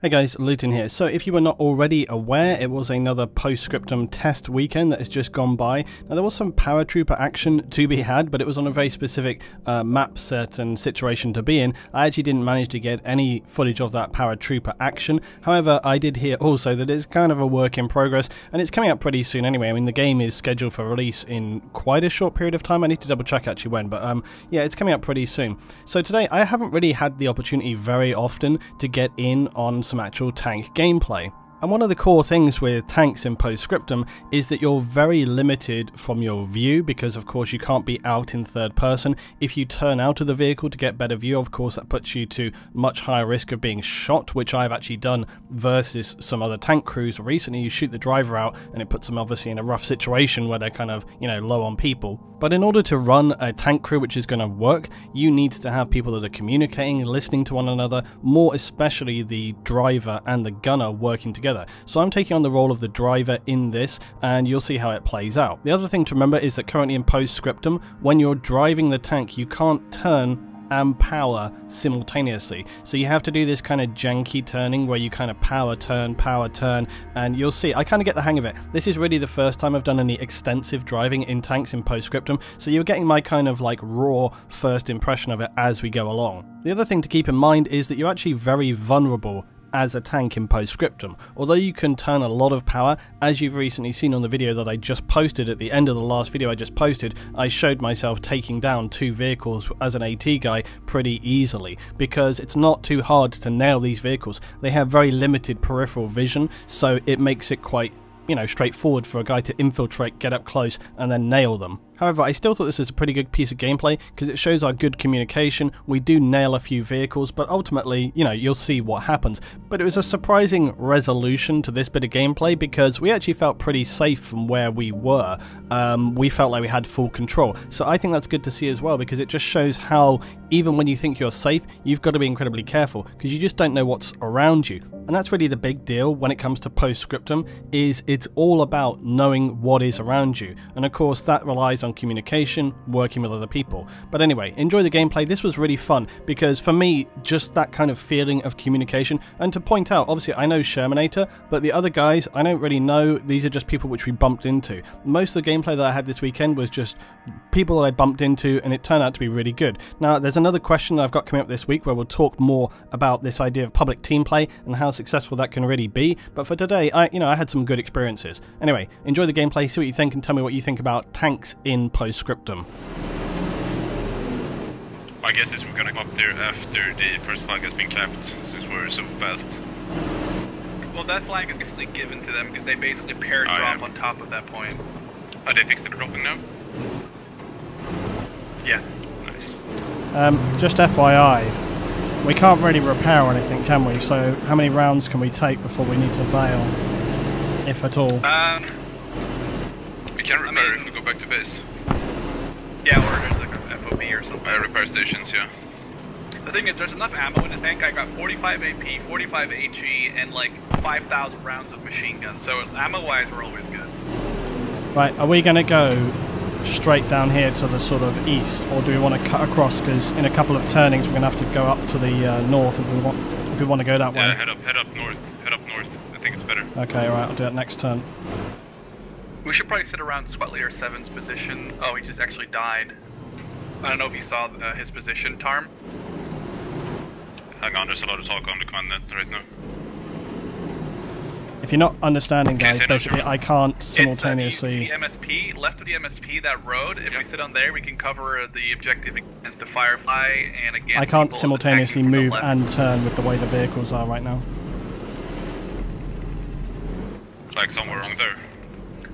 Hey guys, Luton here. So if you were not already aware, it was another post-scriptum test weekend that has just gone by. Now there was some paratrooper action to be had, but it was on a very specific map set and situation to be in. I actually didn't manage to get any footage of that paratrooper action. However, I did hear also that it's kind of a work in progress, and it's coming out pretty soon anyway. I mean, the game is scheduled for release in quite a short period of time. I need to double check actually when, but yeah, it's coming out pretty soon. So today, I haven't really had the opportunity very often to get in on some actual tank gameplay. And one of the core things with tanks in Postscriptum is that you're very limited from your view, because of course you can't be out in third person. If you turn out of the vehicle to get better view, of course that puts you to much higher risk of being shot, which I've actually done versus some other tank crews recently. You shoot the driver out and it puts them obviously in a rough situation where they're kind of, you know, low on people. But in order to run a tank crew which is going to work, you need to have people that are communicating, listening to one another, more especially the driver and the gunner working together. So I'm taking on the role of the driver in this, and you'll see how it plays out. The other thing to remember is that currently in Postscriptum, when you're driving the tank, you can't turn and power simultaneously. So you have to do this kind of janky turning where you kind of power turn, and you'll see, I kind of get the hang of it. This is really the first time I've done any extensive driving in tanks in Postscriptum, so you're getting my kind of like raw first impression of it as we go along. The other thing to keep in mind is that you're actually very vulnerable as a tank in Postscriptum. Although you can turn a lot of power, as you've recently seen on the video that I just posted at the end of the last video I just posted, I showed myself taking down 2 vehicles as an AT guy pretty easily, because it's not too hard to nail these vehicles. They have very limited peripheral vision, so it makes it quite, you know, straightforward for a guy to infiltrate, get up close, and then nail them. However, I still thought this was a pretty good piece of gameplay because it shows our good communication. We do nail a few vehicles, but ultimately, you know, you'll see what happens. But it was a surprising resolution to this bit of gameplay because we actually felt pretty safe from where we were. We felt like we had full control. So I think that's good to see as well, because it just shows how even when you think you're safe, you've got to be incredibly careful because you just don't know what's around you. And that's really the big deal when it comes to Postscriptum, is it's all about knowing what is around you. And of course that relies on communication, working with other people. But anyway, enjoy the gameplay. This was really fun because for me, just that kind of feeling of communication. And to point out, obviously I know Shermanator, but the other guys I don't really know. These are just people which we bumped into. Most of the gameplay that I had this weekend was just people that I bumped into, and it turned out to be really good. Now there's another question that I've got coming up this week where we'll talk more about this idea of public team play and how successful that can really be. But for today, I had some good experiences. Anyway, enjoy the gameplay, see what you think, and tell me what you think about tanks in Postscriptum. I guess we're gonna come up there after the first flag has been clapped, since we're so fast. Well, that flag is basically given to them because they basically pair drop on top of that point. Oh, they fixed the dropping now? Yeah. Nice. Just FYI, we can't really repair anything, can we? So how many rounds can we take before we need to bail, if at all? We can repair if we go back to base. Yeah, or there's like a FOB or something. Repair stations, yeah. The thing is, there's enough ammo in the tank. I got 45 AP, 45 HE, and like 5,000 rounds of machine gun. So ammo-wise, we're always good. Right, are we going to go straight down here to the sort of east, or do we want to cut across? Because in a couple of turnings, we're going to have to go up to the north if we want to go that way. Yeah, head up north. Head up north. I think it's better. Okay, alright, I'll do that next turn. We should probably sit around Squatlier 7's position. Oh, he just actually died. I don't know if you saw his position, Tarm. Hang on, there's a lot of talk on the continent right now. If you're not understanding, guys, basically I can't simultaneously... It's the MSP, left of the MSP, that road. If we sit on there, we can cover the objective against the Firefly and against... I can't simultaneously move and turn with the way the vehicles are right now. Like somewhere wrong there.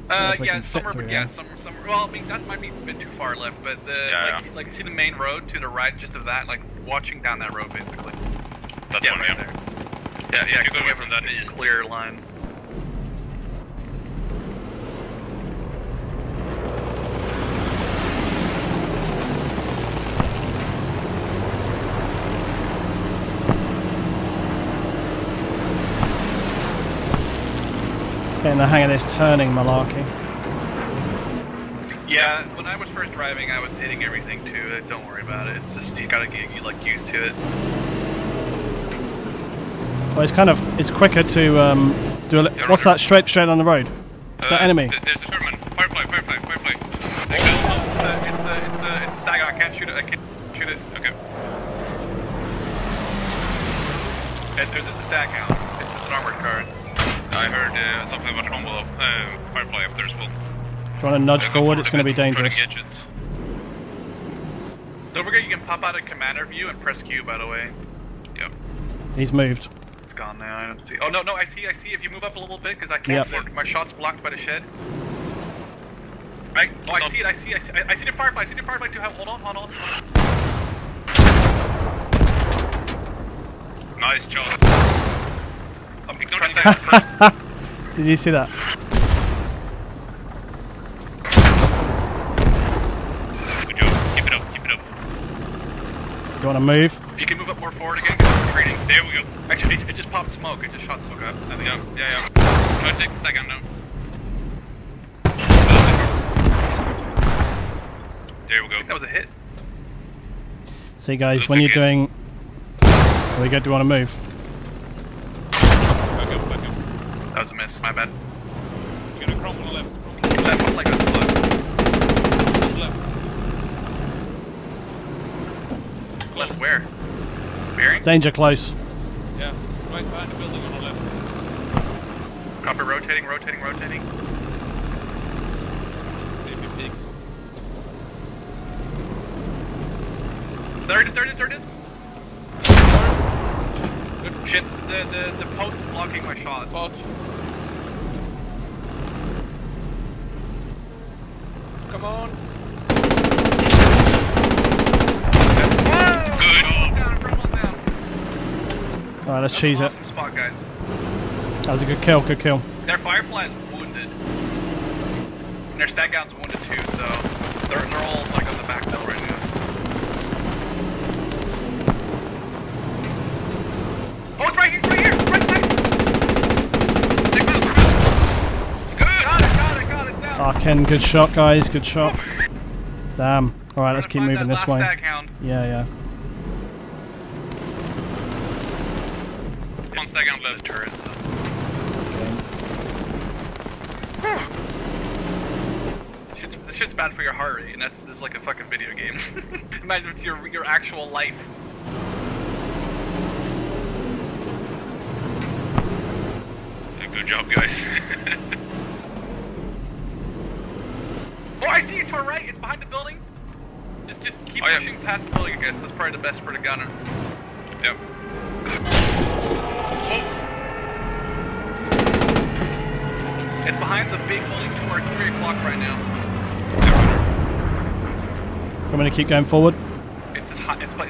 Yeah, somewhere, yeah, some, well, I mean, that might be a bit too far left, but like you see the main road to the right, just of that, like, watching down that road, basically. That yeah, one, right there. Yeah, you go away from that east. Clear line. Getting the hang of this turning malarkey. Yeah, when I was first driving, I was hitting everything too. Don't worry about it. It's just you gotta get like used to it. Well, it's quicker to do a what's that straight on the road? Is that enemy? There's a Sherman. Firefly. It's a stag. I can't shoot it. Okay. There's just a stag hound. It's just an armored car. I heard something about combo Firefly up there as well. Do you want to nudge forward? It's going to be dangerous. Don't forget you can pop out of commander view and press Q, by the way. Yep. He's moved. It's gone now, I don't see. Oh, no, I see. If you move up a little bit, because I can't. Yep. My shot's blocked by the shed. Right? Oh, I see it. I see the Firefly. Too. Hold on. Nice job. Ignore the stag first. Did you see that? Good job. Keep it up. You want to move? If you can move up more forward again, because it's training. There we go. Actually, it just popped smoke. It just shot smoke up. I think. Yeah. Try to take the stag gun down. There we go. That was a hit. See, guys, when you're doing... Are we good? Do you want to move? Back up. That was a miss. My bad. You're gonna crumble on the left. Left, like that's left. Where? Bearing? Danger close. Yeah, right behind the building on the left. Copper, rotating. See if it peaks. There it is. Good shit. The post is blocking my shot. Fuck. Come on. Good. Down. Alright, let's cheese it. Awesome spot, guys. That was a good kill. Their Firefly is wounded. And their stag hound's wounded too, so they're all like on the back hill right now. Oh, it's right here! Right side! Good! Got it, down! Ah, Ken, good shot, guys. Good shot. Damn. Alright, let's keep moving this way. Stag hound. Yeah. One stag on left. Turret, so. This shit's bad for your heart rate, and that's just like a fucking video game. Imagine it's your actual life. Good job, guys. Oh, I see it to our right. It's behind the building. Just keep pushing past the building, I guess. That's probably the best for the gunner. Yep. Oh. It's behind the big building to our 3 o'clock right now. I'm going to keep going forward. It's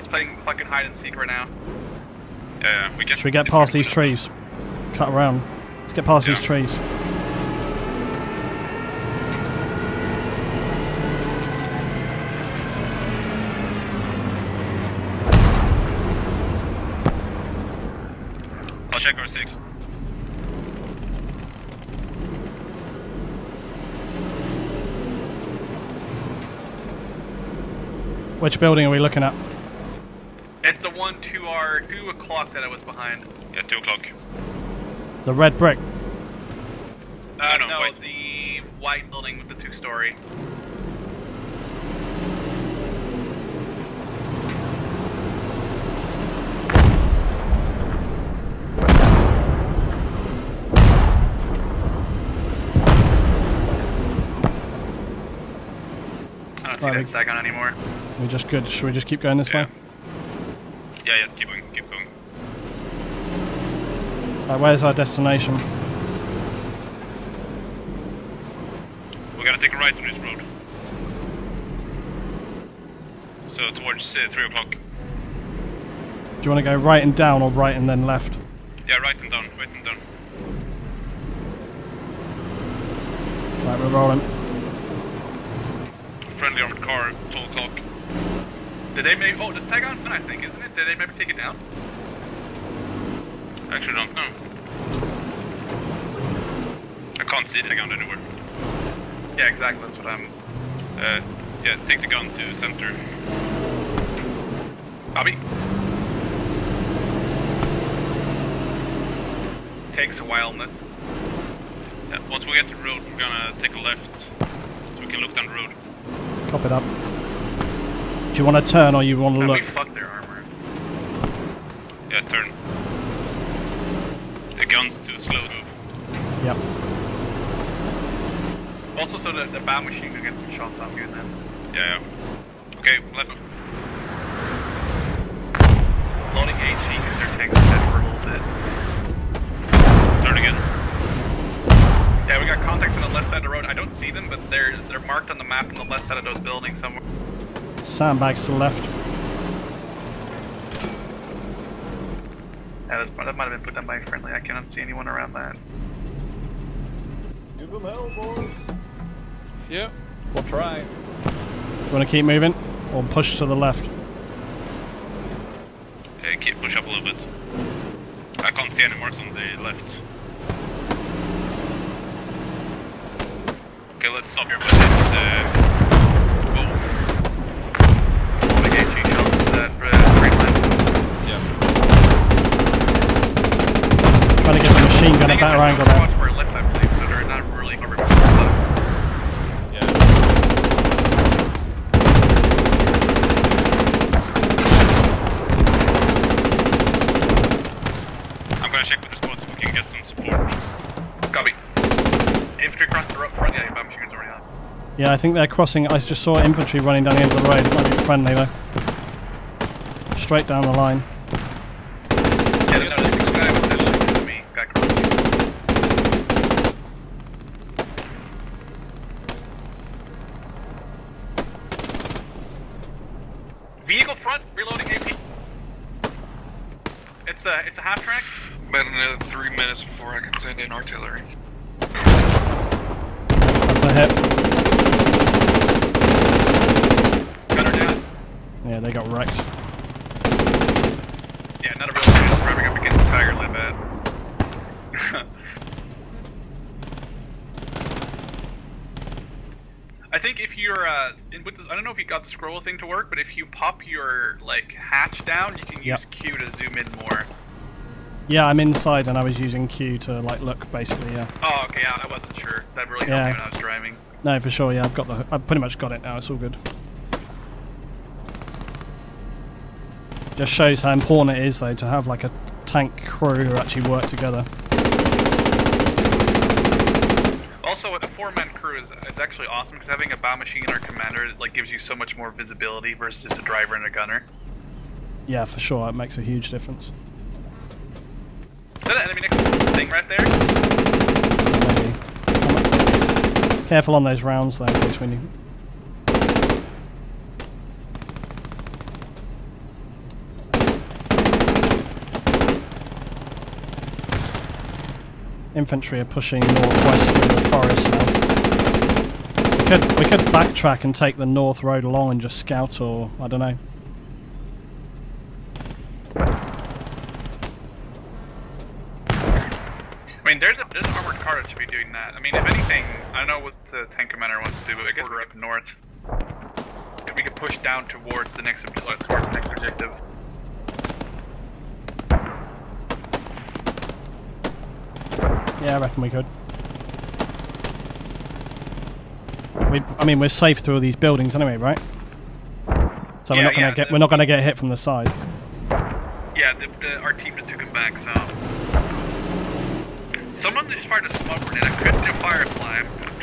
playing fucking hide and seek right now. Yeah, we can. Should we get past these trees? Cut around. Let's get past these trees. I'll check our 6. Which building are we looking at? It's the one to our 2 o'clock that I was behind. Yeah, 2 o'clock. The red brick. No, no, white. the white building with the 2-story. I don't see that stag on anymore. We're just good. Should we just keep going this way? Yeah, keep going. Where's our destination? We're gonna take a right on this road. So towards 3 o'clock. Do you want to go right and down or right and then left? Yeah, right and down. Right, we're rolling. Friendly armored car, 12 o'clock. Did they maybe... Oh, the Saigon's done, I think, isn't it? Did they maybe take it down? Actually, don't know. I can't see the gun anywhere. Yeah, exactly. That's what I'm... Yeah, take the gun to center. Bobby? takes a while in this. Yeah, once we get to the road, we're gonna take a left, so we can look down the road. Cop it up. Do you want to turn or you want to look? We fuck their armor. Yeah, turn. The gun's too slow to move. Yep. Also, so the bow machine can get some shots on you then. Yeah. Okay, let's go. Loading HE because their tanks are dead for a little bit. Turn again. Yeah, we got contacts on the left side of the road. I don't see them, but they're marked on the map on the left side of those buildings somewhere. Sandbags to the left. Yeah, that might have been put down by a friendly. I cannot see anyone around that. Give them hell, boys. Yeah, we'll try. You want to keep moving or push to the left? Push up a little bit. I can't see any marks on the left. Okay, let's stop here. But whoa. Loading HE shots to that straight line. Yeah. Trying to get the machine gun a better angle there. To our left, I believe, so they're not really covered. Yeah. I'm gonna check with the squads if we can get some support. Copy. Infantry across the road front, yeah, your bomb machine guns already on. Yeah, I think they're crossing. I just saw infantry running down the end of the road. It might be friendly though. Straight down the line. Yeah, there's a guy with the to me. Guy crossing. Vehicle front, reloading AP. It's a half track. About another 3 minutes before I can send in artillery. That's a hit. Gunner down. Yeah, they got wrecked. Yeah, not a real chance of revving up against the Tiger like that. I think if you're with this, I don't know if you got the scroll thing to work, but if you pop your like hatch down, you can use Q to zoom in more. Yeah, I'm inside and I was using Q to like look basically. Yeah. Oh, okay. Yeah, I wasn't sure. That really helped me when I was driving. No, for sure. Yeah, I've pretty much got it now. It's all good. Just shows how important it is though to have like a tank crew who actually work together. Also, a 4-man crew is actually awesome because having a bow machine or commander like gives you so much more visibility versus just a driver and a gunner. Yeah, for sure. It makes a huge difference. Is that an enemy next thing right there? Maybe. Careful on those rounds though, in case we need. Infantry are pushing northwest through the forest now. We could backtrack and take the north road along and just scout, or I don't know. I mean, there's an armored car that should be doing that. I mean, if anything, I don't know what the tank commander wants to do, but I guess we're up north. If we could push down towards the next objective. Yeah, I reckon we could. I mean, we're safe through all these buildings anyway, right? So we're not gonna get hit from the side. Yeah, our team just took him back. So someone just fired a smoke grenade. I couldn't do Firefly.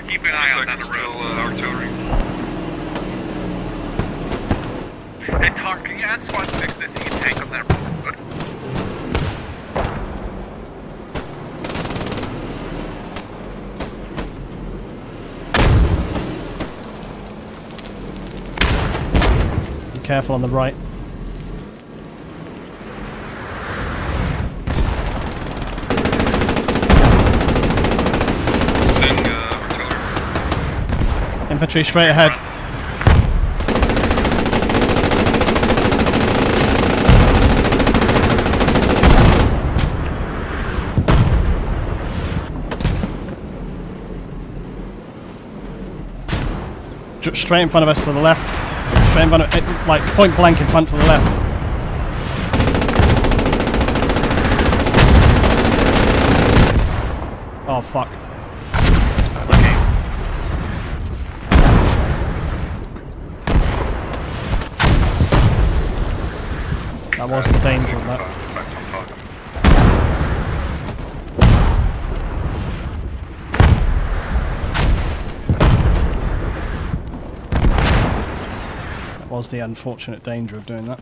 Keep an eye on down the road. Artillery. Hey, Tar, can you ask Squad 6 to see a tank on that road? Careful on the right. Send artillery. Infantry straight ahead. Straight in front of us to the left. Straight in front of it, like point blank in front to the left. fuck. Okay. That was the danger of that. That was the unfortunate danger of doing that.